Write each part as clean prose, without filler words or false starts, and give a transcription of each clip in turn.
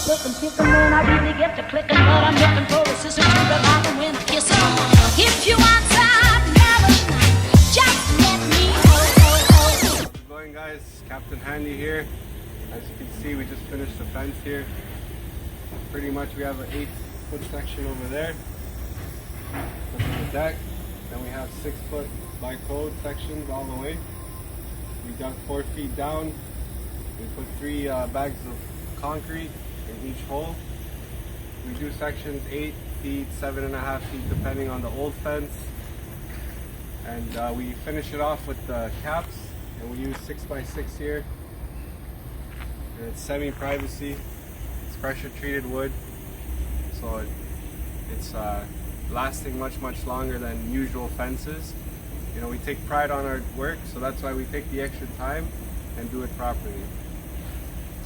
Broken kicking when I really get to clicking, but I'm looking for a sister to revive and when I kiss her. If you want some melody, just let me know. How's it going, guys? Captain Handy here. As you can see, we just finished the fence here. Pretty much we have an 8-foot section over there. That's the deck. Then we have 6-foot by code sections all the way. We got 4 feet down. We put 3 bags of concrete in each hole. We do sections 8 feet, 7.5 feet, depending on the old fence. And we finish it off with the caps, and we use 6x6 here. And it's semi-privacy. It's pressure treated wood, so it's lasting much longer than usual fences. You know, we take pride on our work, so that's why we take the extra time and do it properly.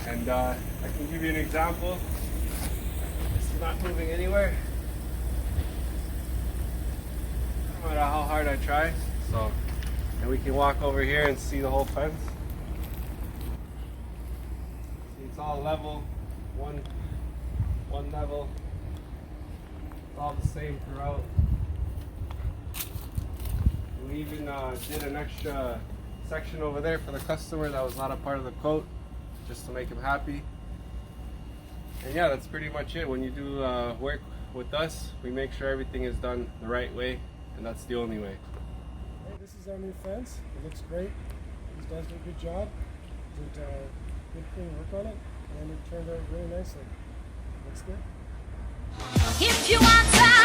And I can give you an example. This is not moving anywhere, no matter how hard I try. So, and we can walk over here and see the whole fence. See, it's all level, one level. It's all the same throughout. We even did an extra section over there for the customer that was not a part of the quote, just to make him happy. And yeah, that's pretty much it. When you do work with us, we make sure everything is done the right way, and that's the only way. Hey, this is our new fence. It looks great. These guys did a good job. Did good clean work on it, and it turned out really nicely. Looks good. If you want some